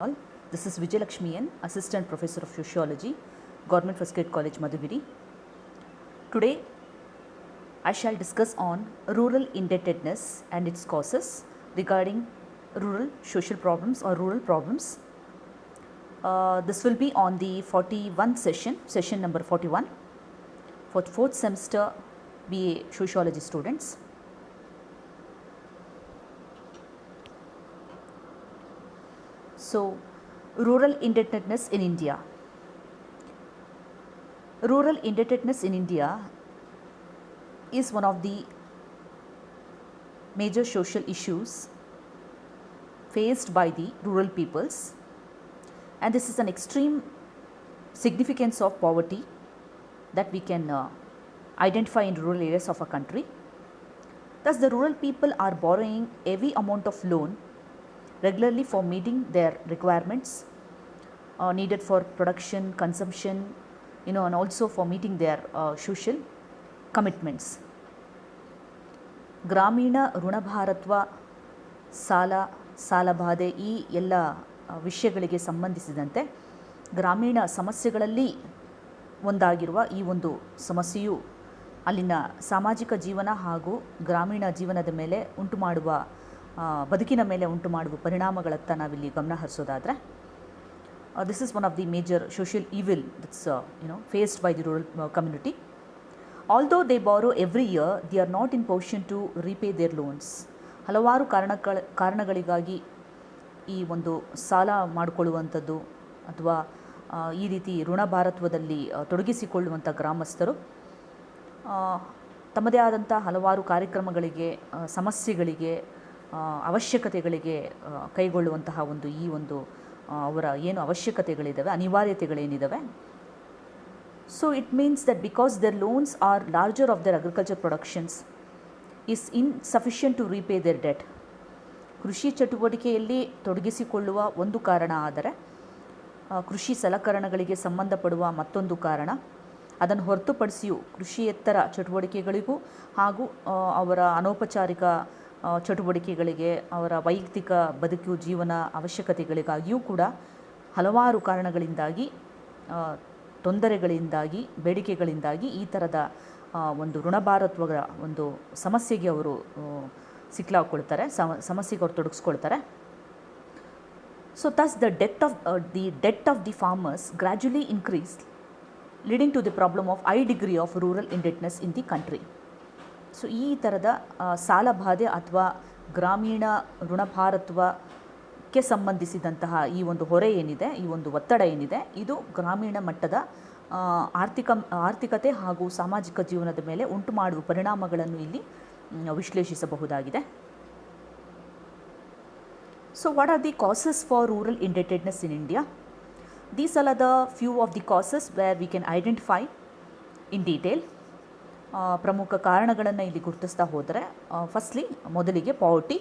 All. This is Vijayalakshmi N, Assistant Professor of Sociology, Government First Grade College, Madhugiri. Today, I shall discuss on rural indebtedness and its causes regarding rural social problems or rural problems. This will be on the 41st session number 41 for 4th semester BA Sociology students. So, rural indebtedness in India. Rural indebtedness in India is one of the major social issues faced by the rural peoples, and this is an extreme significance of poverty that we can identify in rural areas of a country. Thus, the rural people are borrowing heavy amount of loan regularly for meeting their requirements needed for production, consumption, and also for meeting their social commitments. ಗ್ರಾಮೀಣ ಋಣಭಾರತ್ವ, ಸಾಲಬಾಧೆ ಈ ಎಲ್ಲ ವಿಷಯಗಳಿಗೆ ಸಂಬಂಧಿಸಿದಂತೆ ಗ್ರಾಮೀಣ ಸಮಸ್ಯೆಗಳಲ್ಲಿ ಒಂದಾಗಿರುವ ಈ ಒಂದು ಸಮಸ್ಯೆಯು ಅಲ್ಲಿನ ಸಾಮಾಜಿಕ ಜೀವನ ಹಾಗೂ ಗ್ರಾಮೀಣ ಜೀವನದ ಮೇಲೆ ಉಂಟುಮಾಡುವ ಬದುಕಿನ ಮೇಲೆ ಉಂಟುಮಾಡುವ ಪರಿಣಾಮಗಳತ್ತ ನಾವಿಲ್ಲಿ ಗಮನ ಹರಿಸೋದಾದರೆ, this is one of the major social evil that's faced by the rural community. Although they borrow every year, they are not in position to repay their loans. ಹಲವಾರು ಕಾರಣಗಳಿಗಾಗಿ ಈ ಒಂದು ಸಾಲ ಮಾಡಿಕೊಳ್ಳುವಂಥದ್ದು ಅಥವಾ ಈ ರೀತಿ ಋಣಭಾರತ್ವದಲ್ಲಿ ತೊಡಗಿಸಿಕೊಳ್ಳುವಂಥ ಗ್ರಾಮಸ್ಥರು ತಮ್ಮದೇ ಆದಂಥ ಹಲವಾರು ಕಾರ್ಯಕ್ರಮಗಳಿಗೆ, ಸಮಸ್ಯೆಗಳಿಗೆ, ಅವಶ್ಯಕತೆಗಳಿಗೆ ಕೈಗೊಳ್ಳುವಂತಹ ಈ ಒಂದು ಅವರ ಏನು ಅವಶ್ಯಕತೆಗಳಿದ್ದಾವೆ, ಅನಿವಾರ್ಯತೆಗಳೇನಿದ್ದಾವೆ. So it means that because their loans are larger of their agriculture productions is insufficient to repay their debt. ಕೃಷಿ ಚಟುವಟಿಕೆಯಲ್ಲಿ ತೊಡಗಿಸಿಕೊಳ್ಳುವ ಒಂದು ಕಾರಣ ಆದರೆ, ಕೃಷಿ ಸಲಕರಣೆಗಳಿಗೆ ಸಂಬಂಧಪಡುವ ಮತ್ತೊಂದು ಕಾರಣ. ಅದನ್ನು ಹೊರತುಪಡಿಸಿಯೂ ಕೃಷಿಯೇತರ ಚಟುವಟಿಕೆಗಳಿಗೂ ಹಾಗೂ ಅವರ ಅನೌಪಚಾರಿಕ ಚಟುವಟಿಕೆಗಳಿಗೆ, ಅವರ ವೈಯಕ್ತಿಕ ಬದುಕು ಜೀವನ ಅವಶ್ಯಕತೆಗಳಿಗಾಗಿಯೂ ಕೂಡ ಹಲವಾರು ಕಾರಣಗಳಿಂದಾಗಿ, ತೊಂದರೆಗಳಿಂದಾಗಿ, ಬೇಡಿಕೆಗಳಿಂದಾಗಿ ಈ ಥರದ ಒಂದು ಋಣಭಾರತ್ವದ ಒಂದು ಸಮಸ್ಯೆಗೆ ಅವರು ಸಿಕ್ಕಾಕೊಳ್ತಾರೆ, ಸಮಸ್ಯೆಗೆ ಅವರು ತೊಡಗಿಸ್ಕೊಳ್ತಾರೆ. So thus the debt of the farmers gradually increase, leading to the problem of high degree of rural indebtedness in the country. So ಈ ಥರದ ಸಾಲಬಾಧೆ ಅಥವಾ ಗ್ರಾಮೀಣ ಋಣಭಾರತ್ವಕ್ಕೆ ಸಂಬಂಧಿಸಿದಂತಹ ಈ ಒಂದು ಹೊರೆ ಏನಿದೆ, ಈ ಒಂದು ಒತ್ತಡ ಏನಿದೆ, ಇದು ಗ್ರಾಮೀಣ ಮಟ್ಟದ ಆರ್ಥಿಕತೆ ಹಾಗೂ ಸಾಮಾಜಿಕ ಜೀವನದ ಮೇಲೆ ಉಂಟು ಮಾಡುವ ಪರಿಣಾಮಗಳನ್ನು ಇಲ್ಲಿ ವಿಶ್ಲೇಷಿಸಬಹುದಾಗಿದೆ. So what are the causes for rural indebtedness in India? These are the few of the causes where we can identify in detail. ಪ್ರಮುಖ ಕಾರಣಗಳನ್ನು ಇಲ್ಲಿ ಗುರುತಿಸ್ತಾ ಹೋದರೆ, ಫಸ್ಟ್ಲಿ ಮೊದಲಿಗೆ poverty.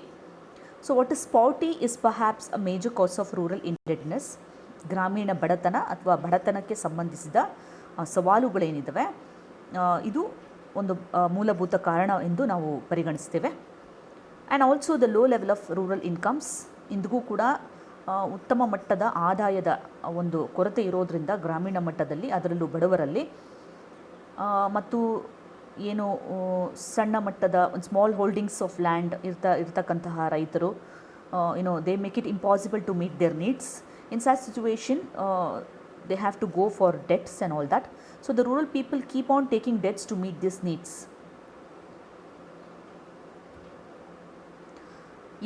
So what is poverty is perhaps a major cause of rural indebtedness. ಗ್ರಾಮೀಣ ಬಡತನ ಅಥವಾ ಬಡತನಕ್ಕೆ ಸಂಬಂಧಿಸಿದ ಸವಾಲುಗಳೇನಿದ್ದಾವೆ, ಇದು ಒಂದು ಮೂಲಭೂತ ಕಾರಣ ಎಂದು ನಾವು ಪರಿಗಣಿಸ್ತೇವೆ. And also the low level of rural incomes, ಇಂದಿಗೂ ಕೂಡ ಉತ್ತಮ ಮಟ್ಟದ ಆದಾಯದ ಒಂದು ಕೊರತೆ ಇರೋದರಿಂದ ಗ್ರಾಮೀಣ ಮಟ್ಟದಲ್ಲಿ, ಅದರಲ್ಲೂ ಬಡವರಲ್ಲಿ, ಮತ್ತು ಏನು ಸಣ್ಣ ಮಟ್ಟದ ಒಂದು ಸ್ಮಾಲ್ ಹೋಲ್ಡಿಂಗ್ಸ್ ಆಫ್ ಲ್ಯಾಂಡ್ ಇರ್ತಕ್ಕಂತಹ ರೈತರು, they make it impossible to meet their needs. In such situation they have to go for debts and all that. So the rural people keep on taking debts to meet this needs.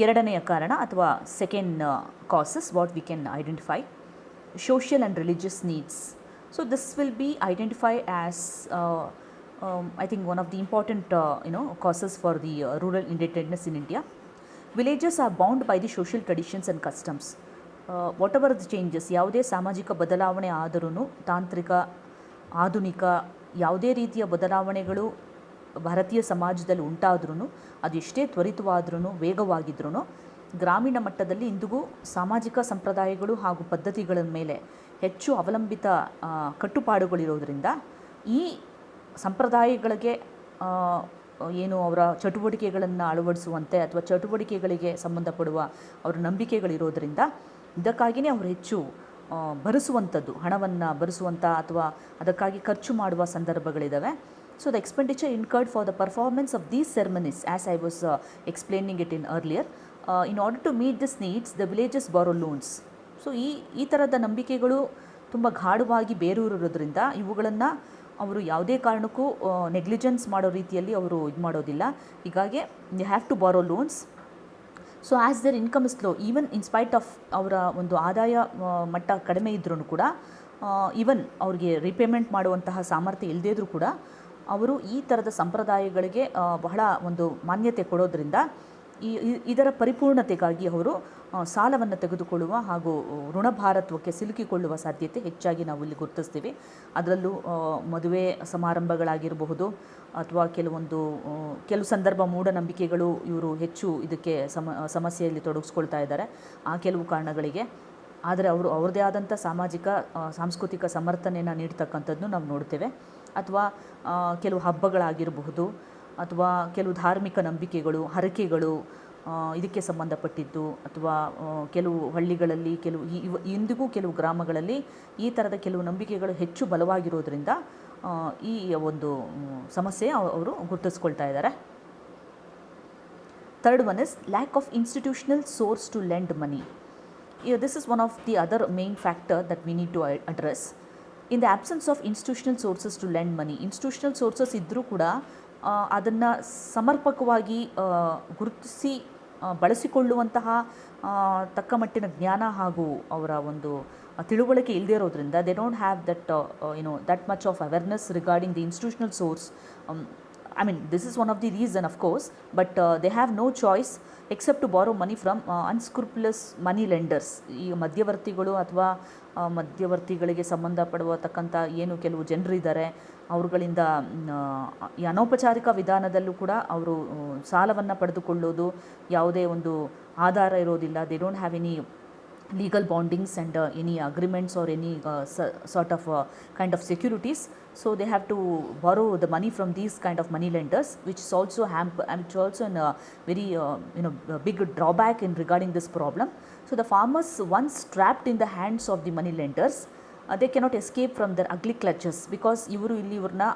ಎರಡನೆಯ ಕಾರಣ ಅಥವಾ second causes what we can identify, social and religious needs. So this will be identify as I think one of the important causes for the rural indebtedness in India. Villages are bound by the social traditions and customs. Whatever the changes, ಯಾವುದೇ ಸಾಮಾಜಿಕ ಬದಲಾವಣೆ ಆದರೂ, ತಾಂತ್ರಿಕ, ಆಧುನಿಕ ಯಾವುದೇ ರೀತಿಯ ಬದಲಾವಣೆಗಳು ಭಾರತೀಯ ಸಮಾಜದಲ್ಲಿ ಉಂಟಾದ್ರೂ, ಅದು ಎಷ್ಟೇ ತ್ವರಿತವಾದ್ರೂ, ವೇಗವಾಗಿದ್ರೂ, ಗ್ರಾಮೀಣ ಮಟ್ಟದಲ್ಲಿ ಇಂದಿಗೂ ಸಾಮಾಜಿಕ ಸಂಪ್ರದಾಯಗಳು ಹಾಗೂ ಪದ್ಧತಿಗಳ ಮೇಲೆ ಹೆಚ್ಚು ಅವಲಂಬಿತ ಕಟ್ಟುಪಾಡುಗಳಿರೋದರಿಂದ ಈ ಸಂಪ್ರದಾಯಗಳಿಗೆ ಏನು ಅವರ ಚಟುವಟಿಕೆಗಳನ್ನು ಅಳವಡಿಸುವಂತೆ ಅಥವಾ ಚಟುವಟಿಕೆಗಳಿಗೆ ಸಂಬಂಧಪಡುವ ಅವರ ನಂಬಿಕೆಗಳಿರೋದರಿಂದ ಇದಕ್ಕಾಗಿಯೇ ಅವರು ಹೆಚ್ಚು ಭರಿಸುವಂಥದ್ದು, ಹಣವನ್ನು ಭರಿಸುವಂಥ ಅಥವಾ ಅದಕ್ಕಾಗಿ ಖರ್ಚು ಮಾಡುವ ಸಂದರ್ಭಗಳಿದ್ದಾವೆ. So the expenditure incurred for the performance of these ceremonies as I was explaining it in earlier, in order to meet this needs the villages borrow loans. So ಈ ಥರದ ನಂಬಿಕೆಗಳು ತುಂಬ ಗಾಢವಾಗಿ ಬೇರೂರಿರೋದ್ರಿಂದ ಇವುಗಳನ್ನು ಅವರು ಯಾವುದೇ ಕಾರಣಕ್ಕೂ ನೆಗ್ಲಿಜೆನ್ಸ್ ಮಾಡೋ ರೀತಿಯಲ್ಲಿ ಅವರು ಇದು ಮಾಡೋದಿಲ್ಲ. ಹೀಗಾಗಿ they have to borrow loans. So as their income is low, even in spite of ಅವರ ಒಂದು ಆದಾಯ ಮಟ್ಟ ಕಡಿಮೆ ಇದ್ರೂ ಕೂಡ, ಈವನ್ ಅವ್ರಿಗೆ ರಿಪೇಮೆಂಟ್ ಮಾಡುವಂತಹ ಸಾಮರ್ಥ್ಯ ಇಲ್ಲದೇ ಇದ್ರೂ ಕೂಡ ಅವರು ಈ ಥರದ ಸಂಪ್ರದಾಯಗಳಿಗೆ ಬಹಳ ಒಂದು ಮಾನ್ಯತೆ ಕೊಡೋದ್ರಿಂದ ಇದರ ಪರಿಪೂರ್ಣತೆಗಾಗಿ ಅವರು ಸಾಲವನ್ನು ತೆಗೆದುಕೊಳ್ಳುವ ಹಾಗೂ ಋಣಭಾರತ್ವಕ್ಕೆ ಸಿಲುಕಿಕೊಳ್ಳುವ ಸಾಧ್ಯತೆ ಹೆಚ್ಚಾಗಿ ನಾವು ಇಲ್ಲಿ ಗುರುತಿಸ್ತೀವಿ. ಅದರಲ್ಲೂ ಮದುವೆ ಸಮಾರಂಭಗಳಾಗಿರಬಹುದು ಅಥವಾ ಕೆಲವು ಸಂದರ್ಭ ಮೂಢನಂಬಿಕೆಗಳು ಇವರು ಹೆಚ್ಚು ಇದಕ್ಕೆ ಸಮಸ್ಯೆಯಲ್ಲಿ ತೊಡಗಿಸ್ಕೊಳ್ತಾ ಇದ್ದಾರೆ ಆ ಕೆಲವು ಕಾರಣಗಳಿಗೆ. ಆದರೆ ಅವರು ಅವ್ರದ್ದೇ ಆದಂಥ ಸಾಂಸ್ಕೃತಿಕ ಸಮರ್ಥನೆಯನ್ನು ನೀಡ್ತಕ್ಕಂಥದ್ದು ನಾವು ನೋಡ್ತೇವೆ. ಅಥವಾ ಕೆಲವು ಹಬ್ಬಗಳಾಗಿರಬಹುದು ಅಥವಾ ಕೆಲವು ಧಾರ್ಮಿಕ ನಂಬಿಕೆಗಳು, ಹರಕೆಗಳು ಇದಕ್ಕೆ ಸಂಬಂಧಪಟ್ಟಿದ್ದು, ಅಥವಾ ಕೆಲವು ಹಳ್ಳಿಗಳಲ್ಲಿ ಇಂದಿಗೂ ಕೆಲವು ಗ್ರಾಮಗಳಲ್ಲಿ ಈ ಥರದ ಕೆಲವು ನಂಬಿಕೆಗಳು ಹೆಚ್ಚು ಬಲವಾಗಿರೋದ್ರಿಂದ ಈ ಒಂದು ಸಮಸ್ಯೆ ಅವರು ಗುರುತಿಸ್ಕೊಳ್ತಾ ಇದ್ದಾರೆ. Third one is lack of institutional source to lend money. This is one of the other main factor that we need to address. In the absence of institutional sources to lend money, institutional sources ಇದ್ದರೂ ಕೂಡ ಅದನ್ನು ಸಮರ್ಪಕವಾಗಿ ಗುರುತಿಸಿ ಬಳಸಿಕೊಳ್ಳುವಂತಹ ತಕ್ಕ ಮಟ್ಟಿನ ಜ್ಞಾನ ಹಾಗೂ ಅವರ ಒಂದು ತಿಳುವಳಿಕೆ ಇಲ್ಲದೇ ಇರೋದ್ರಿಂದ they don't have that much of awareness regarding the institutional source. I mean, this is one of the reason, of course, but they have no choice except to borrow money from unscrupulous money lenders. ಈ ಮಧ್ಯವರ್ತಿಗಳು ಅಥವಾ ಮಧ್ಯವರ್ತಿಗಳಿಗೆ ಸಂಬಂಧಪಡುವತಕ್ಕಂಥ ಏನು ಕೆಲವು ಜನರಿದ್ದಾರೆ ಅವರುಗಳಿಂದ ಈ ಅನೌಪಚಾರಿಕ ವಿಧಾನದಲ್ಲೂ ಕೂಡ ಅವರು ಸಾಲವನ್ನು ಪಡೆದುಕೊಳ್ಳೋದು, ಯಾವುದೇ ಒಂದು ಆಧಾರ ಇರೋದಿಲ್ಲ. They don't have any legal bondings and any agreements or any sort of kind of securities. So they have to borrow the money from these kind of money lenders, which is also which also a very big drawback in regarding this problem. So the farmers, once trapped in the hands of the money lenders, they cannot escape from their ugly clutches, because ಇವ್ರನ್ನ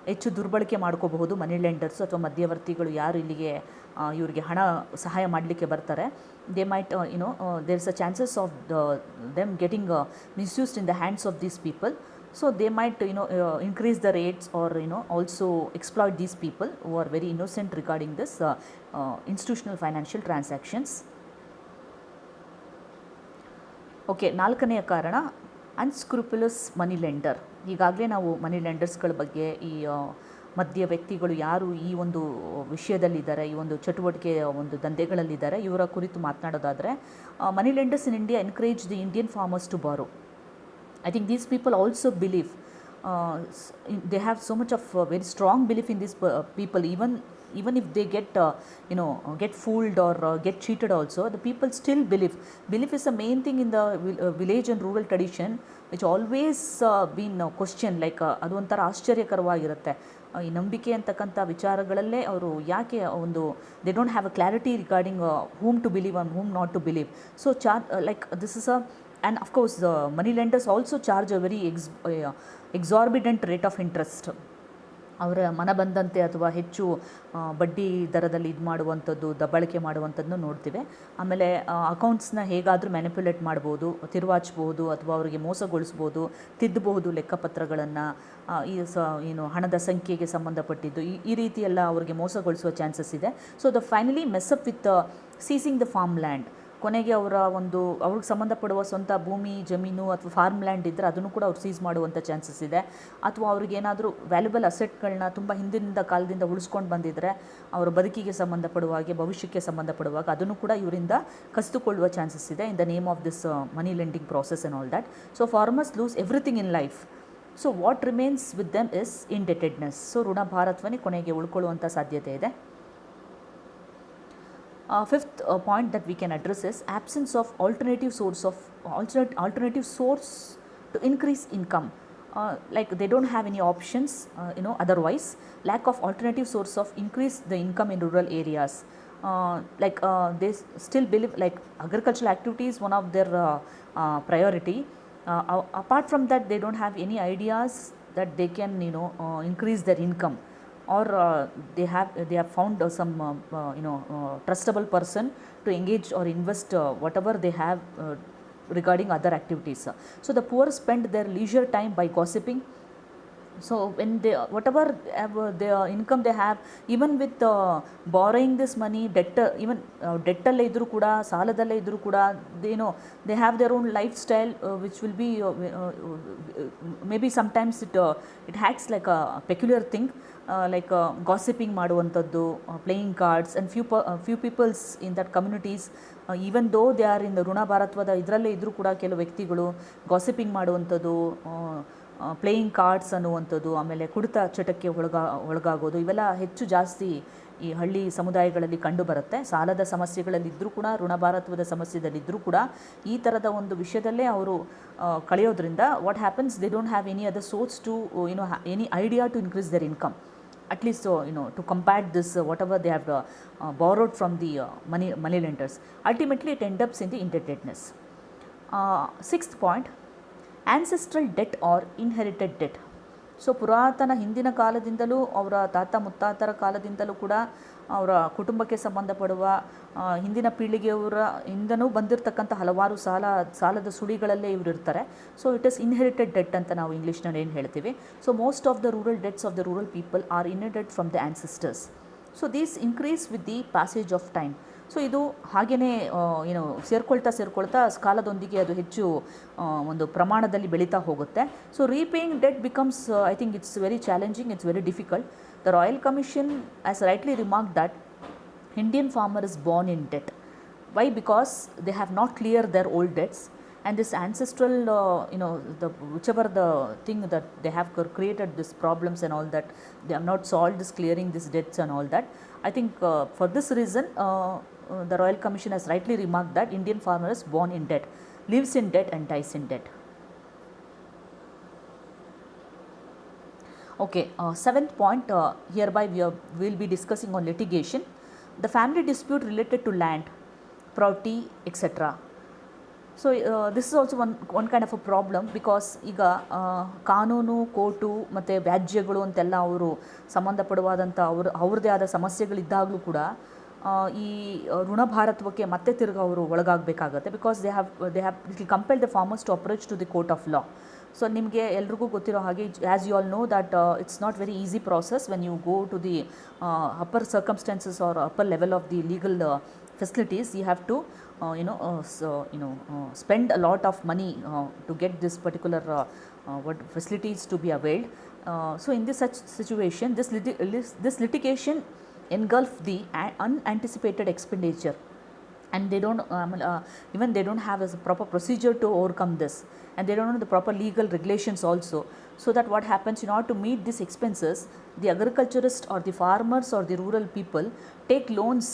ಹೆಚ್ಚು ದುರ್ಬಳಕೆ ಮಾಡ್ಕೋಬಹುದು ಮನಿ lenders ಅಥವಾ ಮಧ್ಯವರ್ತಿಗಳು ಯಾರು ಇಲ್ಲಿಗೆ ಇವರಿಗೆ ಹಣ ಸಹಾಯ ಮಾಡಲಿಕ್ಕೆ ಬರ್ತಾರೆ. They might there is a chances of them getting misused in the hands of these people. So they might increase the rates or also exploit these people who are very innocent regarding this institutional financial transactions. Okay, ನಾಲ್ಕನೆಯ ಕಾರಣ ಅನ್ಸ್ಕ್ರೂಪುಲಸ್ ಮನಿ lender. ಈಗಾಗಲೇ ನಾವು ಮನಿ ಲೆಂಡರ್ಸ್ಗಳ ಬಗ್ಗೆ, ಈ ಮಧ್ಯ ವ್ಯಕ್ತಿಗಳು ಯಾರು ಈ ಒಂದು ವಿಷಯದಲ್ಲಿದ್ದಾರೆ, ಈ ಒಂದು ಚಟುವಟಿಕೆಯ ಒಂದು ದಂಧೆಗಳಲ್ಲಿದ್ದಾರೆ, ಇವರ ಕುರಿತು ಮಾತನಾಡೋದಾದರೆ, money lenders in India encourage the Indian farmers to borrow. I think these people also believe, they have so much of very strong belief in these people, even if they get fooled or get cheated also, the people still believe. Belief is the main thing in the village and rural tradition, which always been questioned, like ಅದು ಒಂಥರ ಆಶ್ಚರ್ಯಕರವಾಗಿರುತ್ತೆ. ಈ ನಂಬಿಕೆ ಅಂತಕ್ಕಂಥ ವಿಚಾರಗಳಲ್ಲೇ ಅವರು ಯಾಕೆ ಒಂದು they don't have a clarity regarding whom to believe and whom not to believe. So like this is a, and of course the money lenders also charge a very exorbitant rate of interest. ಅವರ ಮನ ಬಂದಂತೆ ಅಥವಾ ಹೆಚ್ಚು ಬಡ್ಡಿ ದರದಲ್ಲಿ ಇದು ಮಾಡುವಂಥದ್ದು, ದಬ್ಬಾಳಿಕೆ ಮಾಡುವಂಥದ್ದನ್ನು ನೋಡ್ತೀವಿ. ಆಮೇಲೆ ಅಕೌಂಟ್ಸ್ನ ಹೇಗಾದರೂ ಮ್ಯಾನಿಪ್ಯುಲೇಟ್ ಮಾಡ್ಬೋದು, ತಿರುವಾಚ್ಬೋದು, ಅಥವಾ ಅವರಿಗೆ ಮೋಸಗೊಳಿಸ್ಬೋದು, ತಿದ್ದಬಹುದು ಲೆಕ್ಕಪತ್ರಗಳನ್ನು, ಹಣದ ಸಂಖ್ಯೆಗೆ ಸಂಬಂಧಪಟ್ಟಿದ್ದು ಈ ರೀತಿಯೆಲ್ಲ ಅವರಿಗೆ ಮೋಸಗೊಳಿಸುವ ಚಾನ್ಸಸ್ ಇದೆ. So the finally mess up with ceasing the farm land. ಕೊನೆಗೆ ಅವ್ರಿಗೆ ಸಂಬಂಧಪಡುವ ಸ್ವಂತ ಭೂಮಿ, ಜಮೀನು ಅಥವಾ ಫಾರ್ಮ್ ಲ್ಯಾಂಡ್ ಇದ್ದರೆ ಅದನ್ನು ಕೂಡ ಅವ್ರು ಸೀಸ್ ಮಾಡುವಂಥ ಚಾನ್ಸಸ್ ಇದೆ. ಅಥವಾ ಅವ್ರಿಗೇನಾದರೂ ವ್ಯಾಲ್ಯುಬಲ್ ಅಸೆಟ್ಗಳನ್ನ ತುಂಬ ಹಿಂದಿನ ಕಾಲದಿಂದ ಉಳಿಸ್ಕೊಂಡು ಬಂದಿದ್ದರೆ ಅವರ ಬದುಕಿಗೆ ಸಂಬಂಧಪಡುವಾಗೆ, ಭವಿಷ್ಯಕ್ಕೆ ಸಂಬಂಧಪಡುವಾಗ ಅದನ್ನು ಕೂಡ ಇವರಿಂದ ಕಸಿದುಕೊಳ್ಳುವ ಚಾನ್ಸಸ್ ಇದೆ in the name of this money lending process and all that. So farmers lose everything in life. So what remains with them is indebtedness. So ಋಣಭಾರತ್ವನೇ ಕೊನೆಗೆ ಉಳ್ಕೊಳ್ಳುವಂಥ ಸಾಧ್ಯತೆ ಇದೆ. Fifth point that we can address is absence of alternative source to increase income. Like they don't have any options, otherwise. Lack of alternative source of increase the income in rural areas. they still believe like agricultural activity is one of their priority. Apart from that, they don't have any ideas that they can increase their income, or they have found some trustable person to engage or invest whatever they have regarding other activities. So the poor spend their leisure time by gossiping. So when they whatever the income they have, even with borrowing this money, debt, even dettallೇ ಇದ್ರೂ ಕೂಡ, ಸಾಲದಲ್ಲೇ ಇದ್ರೂ ಕೂಡ, they have their own lifestyle which will be maybe sometimes it acts like a peculiar thing, like gossiping ಮಾಡುವಂಥದ್ದು, playing cards, and few peoples in that communities, even though they are in the ಋಣ ಭಾರತ್ವದ ಇದರಲ್ಲೇ ಇದ್ರೂ ಕೂಡ ಕೆಲವು ವ್ಯಕ್ತಿಗಳು gossiping ಮಾಡುವಂಥದ್ದು, playing cards ಅನ್ನುವಂಥದ್ದು, ಆಮೇಲೆ ಕುಡಿತ ಚಟಕ್ಕೆ ಒಳಗಾಗೋದು, ಇವೆಲ್ಲ ಹೆಚ್ಚು ಜಾಸ್ತಿ ಈ ಹಳ್ಳಿ ಸಮುದಾಯಗಳಲ್ಲಿ ಕಂಡು ಬರುತ್ತೆ. ಸಾಲದ ಸಮಸ್ಯೆಗಳಲ್ಲಿದ್ದರೂ ಕೂಡ, ಋಣಭಾರತ್ವದ ಸಮಸ್ಯೆದಲ್ಲಿದ್ದರೂ ಕೂಡ ಈ ಥರದ ಒಂದು ವಿಷಯದಲ್ಲೇ ಅವರು ಕಳೆಯೋದ್ರಿಂದ what happens, they don't have any other source to any idea to increase their income, at least to combat this whatever they have borrowed from the money lenders. Ultimately it ends up in the indebtedness. Sixth point, ancestral debt or inherited debt. So ಪುರಾತನ ಹಿಂದಿನ ಕಾಲದಿಂದಲೂ, ಅವರ ತಾತ ಮುತ್ತಾತರ ಕಾಲದಿಂದಲೂ ಕೂಡ ಅವರ ಕುಟುಂಬಕ್ಕೆ ಸಂಬಂಧಪಡುವ ಹಿಂದಿನ ಪೀಳಿಗೆಯವರ ಇಂದನೂ ಬಂದಿರತಕ್ಕಂಥ ಹಲವಾರು ಸಾಲದ ಸುಳಿಗಳಲ್ಲೇ ಇವರು ಇರ್ತಾರೆ. So it is inherited debt ಅಂತ ನಾವು ಇಂಗ್ಲೀಷ್ನಲ್ಲಿ ಏನು ಹೇಳ್ತೀವಿ. So most of the rural debts of the rural people are inherited from the ಆ್ಯನ್ಸೆಸ್ಟರ್ಸ್. So these increase with the passage of time. So ಇದು ಹಾಗೆಯೇ ಸೇರ್ಕೊಳ್ತಾ ಕಾಲದೊಂದಿಗೆ ಅದು ಹೆಚ್ಚು ಒಂದು ಪ್ರಮಾಣದಲ್ಲಿ ಬೆಳೀತಾ ಹೋಗುತ್ತೆ. So repaying debt becomes, I think it's very challenging, it's very difficult. The royal commission has rightly remarked that Indian farmer is born in debt. Why? Because they have not cleared their old debts, and this ancestral whichever the thing that they have created these problems and all that, they have not solved this clearing these debts and all that. I think for this reason the Royal Commission has rightly remarked that Indian farmer is born in debt, lives in debt and dies in debt. Okay, seventh point, hereby we will be discussing on litigation. The family dispute related to land, property, etc. So this is also one kind of a problem, because ಈಗ ಕಾನೂನು, court ಮತ್ತು ವ್ಯಾಜ್ಯಗಳು ಅಂತೆಲ್ಲ ಅವರು ಸಂಬಂಧಪಡುವಾದಂಥ ಅವ್ರದ್ದೇ ಆದ ಸಮಸ್ಯೆಗಳಿದ್ದಾಗಲೂ ಕೂಡ ಈ ಋಣಭಾರತ್ವಕ್ಕೆ ಮತ್ತೆ ತಿರ್ಗಿ ಅವರು ಒಳಗಾಗಬೇಕಾಗತ್ತೆ. Because they have it will compel the farmers to approach to the court of law. So ನಿಮಗೆ ಎಲ್ರಿಗೂ ಗೊತ್ತಿರೋ ಹಾಗೆ, as you all know that it's not very easy process when you go to the upper circumstances or upper level of the legal facilities. You have to spend a lot of money to get this particular facilities to be availed. So in this such situation, this litigation engulf the unanticipated expenditure, and they don't even they don't have a proper procedure to overcome this, and they don't know the proper legal regulations also. So that what happens, in order to meet these expenses, the agriculturist or the farmers or the rural people take loans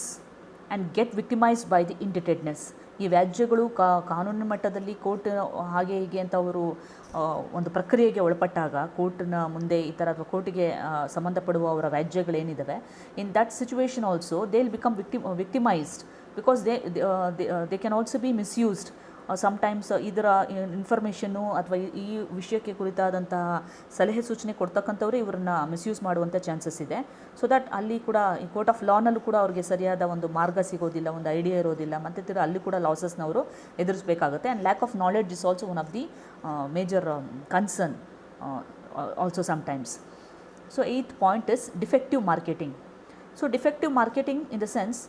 and get victimized by the indebtedness. ಈ ವ್ಯಾಜ್ಯಗಳು ಕಾನೂನಿನ ಮಟ್ಟದಲ್ಲಿ court ಹಾಗೆ ಹೀಗೆ ಅಂತ ಅವರು ಒಂದು ಪ್ರಕ್ರಿಯೆಗೆ ಒಳಪಟ್ಟಾಗ, ಕೋರ್ಟ್ನ ಮುಂದೆ ಈ ಥರ ಅಥವಾ ಕೋರ್ಟಿಗೆ ಸಂಬಂಧಪಡುವ ಅವರ ವ್ಯಾಜ್ಯಗಳೇನಿದ್ದಾವೆ, in that situation also they will become victimized, because they can also be misused. Sometimes ಇದರ ಇನ್ಫಾರ್ಮೇಷನ್ನು ಅಥವಾ ಈ ವಿಷಯಕ್ಕೆ ಕುರಿತಾದಂತಹ ಸಲಹೆ ಸೂಚನೆ ಕೊಡ್ತಕ್ಕಂಥವ್ರು ಇವರನ್ನ ಮಿಸ್ಯೂಸ್ ಮಾಡುವಂಥ ಚಾನ್ಸಸ್ ಇದೆ. ಸೊ ದಟ್ ಅಲ್ಲಿ ಕೂಡ ಈ ಕೋರ್ಟ್ ಆಫ್ ಲಾನಲ್ಲೂ ಕೂಡ ಅವ್ರಿಗೆ ಸರಿಯಾದ ಒಂದು ಮಾರ್ಗ ಸಿಗೋದಿಲ್ಲ, ಒಂದು ಐಡಿಯಾ ಇರೋದಿಲ್ಲ, ಮತ್ತು ಅಲ್ಲಿ ಕೂಡ ಲಾಸಸ್ನವರು ಎದುರಿಸಬೇಕಾಗುತ್ತೆ. And lack of knowledge is also one of the major concern also sometimes. So eighth point is defective marketing. So defective marketing in the sense,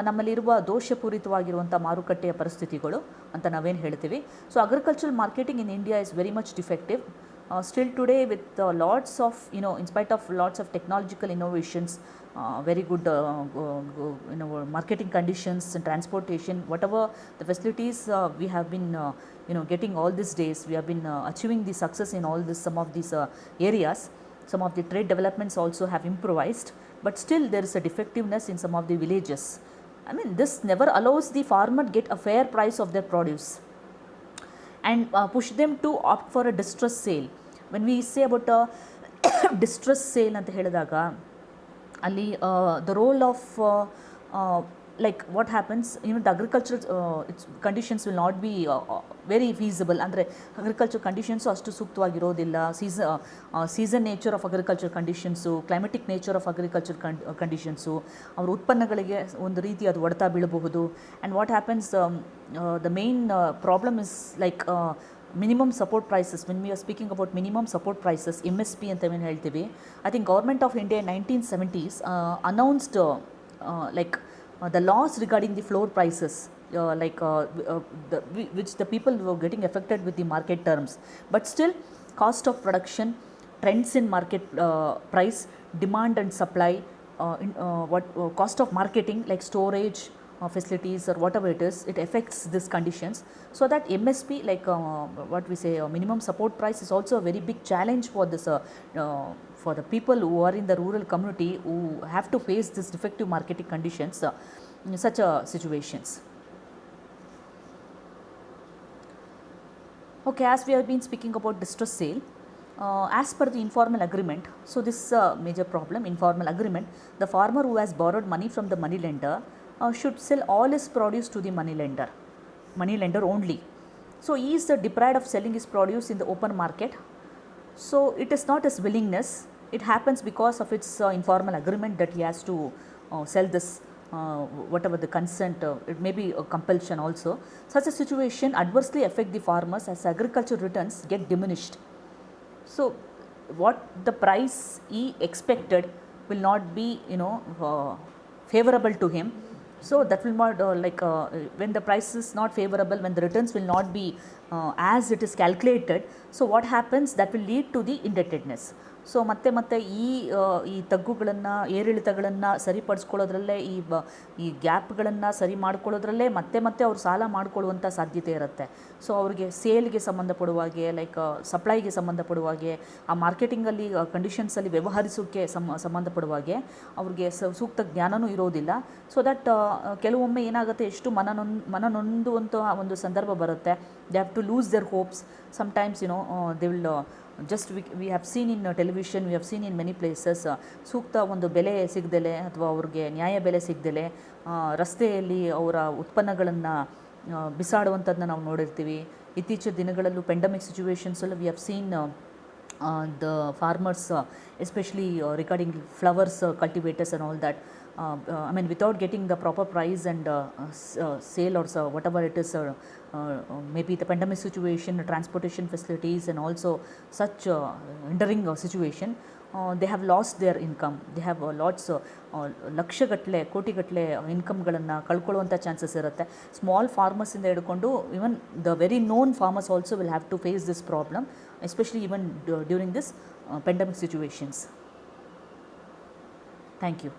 ನಮ್ಮಲ್ಲಿರುವ ದೋಷಪೂರಿತವಾಗಿರುವಂಥ ಮಾರುಕಟ್ಟೆಯ ಪರಿಸ್ಥಿತಿಗಳು ಅಂತ ನಾವೇನು ಹೇಳ್ತೀವಿ. So agricultural marketing in India is very much defective still today, with lots of in spite of lots of technological innovations, very good marketing conditions and transportation, whatever the facilities we have been getting all these days, we have been achieving the success in all this, some of these areas. Some of the trade developments also have improvised, but still there is a defectiveness in some of the villages. I mean, this never allows the farmer get a fair price of their produce and push them to opt for a distress sale. When we say about a distress sale anta helidaga, ಅಲ್ಲಿ the role of like what happens, even the agricultural its conditions will not be very feasible. ಅಂದರೆ agriculture conditions ಅಷ್ಟು ಸೂಕ್ತವಾಗಿರೋದಿಲ್ಲ. Season nature of agriculture conditions, climatic nature of agriculture conditions, ಅವ್ರ ಉತ್ಪನ್ನಗಳಿಗೆ ಒಂದು ರೀತಿ ಅದು ಹೊಡೆತ ಬೀಳಬಹುದು. And what happens, the main problem is like minimum support prices. When we are speaking about minimum support prices, MSP ಅಂತ ಏನು ಹೇಳ್ತೀವಿ, I think government of India 1970s announced like the laws regarding the floor prices, which the people were getting affected with the market terms. But still, cost of production, trends in market price, demand and supply, cost of marketing like storage facilities or whatever it is, it affects these conditions. So that MSP, like what we say, minimum support price, is also a very big challenge for this for the people who are in the rural community who have to face this defective marketing conditions in such situations. Okay, as we have been speaking about distress sale, as per the informal agreement, so this is a major problem. Informal agreement, the farmer who has borrowed money from the money lender should sell all his produce to the money lender only. So he is deprived of selling his produce in the open market. So it is not his willingness, it happens because of its informal agreement that he has to sell this, whatever the consent, it may be a compulsion also. Such a situation adversely affect the farmers as agriculture returns get diminished. So what the price he expected will not be, favorable to him. So that will not when the price is not favorable, when the returns will not be as it is calculated, so what happens, that will lead to the indebtedness. So ಮತ್ತೆ ಈ ತಗ್ಗುಗಳನ್ನು, ಏರಿಳಿತಗಳನ್ನು ಸರಿಪಡಿಸ್ಕೊಳ್ಳೋದ್ರಲ್ಲೇ, ಈ ಗ್ಯಾಪ್ಗಳನ್ನು ಸರಿ ಮಾಡ್ಕೊಳ್ಳೋದ್ರಲ್ಲೇ ಮತ್ತೆ ಅವ್ರು ಸಾಲ ಮಾಡಿಕೊಳ್ಳುವಂಥ ಸಾಧ್ಯತೆ ಇರುತ್ತೆ. So ಅವ್ರಿಗೆ ಸೇಲ್ಗೆ ಸಂಬಂಧಪಡುವಾಗೆ, ಲೈಕ್ ಸಪ್ಲೈಗೆ ಸಂಬಂಧಪಡುವಾಗೆ, ಆ ಮಾರ್ಕೆಟಿಂಗಲ್ಲಿ ಕಂಡೀಷನ್ಸಲ್ಲಿ ವ್ಯವಹರಿಸೋಕ್ಕೆ ಸಂಬಂಧಪಡುವಾಗೆ ಅವ್ರಿಗೆ ಸೂಕ್ತ ಜ್ಞಾನವೂ ಇರೋದಿಲ್ಲ. ಸೊ ದಟ್ ಕೆಲವೊಮ್ಮೆ ಏನಾಗುತ್ತೆ, ಎಷ್ಟು ಮನನೊಂದುವಂಥ ಒಂದು ಸಂದರ್ಭ ಬರುತ್ತೆ. They have to lose their hopes. Sometimes they will just we have seen in television, we have seen in many places, ಸೂಕ್ತ ಒಂದು ಬೆಲೆ ಸಿಗದೆಲೆ ಅಥವಾ ಅವ್ರಿಗೆ ನ್ಯಾಯ ಬೆಲೆ ಸಿಗದೆಲೆ ರಸ್ತೆಯಲ್ಲಿ ಅವರ ಉತ್ಪನ್ನಗಳನ್ನು ಬಿಸಾಡುವಂಥದ್ದನ್ನ ನಾವು ನೋಡಿರ್ತೀವಿ. ಇತ್ತೀಚಿನ ದಿನಗಳಲ್ಲೂ ಪೆಂಡಮಿಕ್ ಸಿಚುವೇಶನ್ಸಲ್ಲೂ we have seen the farmers, especially regarding flowers cultivators and all that, I mean, without getting the proper price and sale or whatever it is, maybe the pandemic situation, transportation facilities, and also such hindering situation, they have lost their income. They have lots ಲಕ್ಷಗಟ್ಟಲೆ ಕೋಟಿಗಟ್ಟಲೆ ಇನ್ಕಮ್ಗಳನ್ನು ಕಳ್ಕೊಳ್ಳುವಂಥ chances ಇರುತ್ತೆ. Small ಫಾರ್ಮರ್ಸಿಂದ ಹಿಡ್ಕೊಂಡು even the very known farmers also will have to face this problem, especially even during this pandemic situations. Thank you.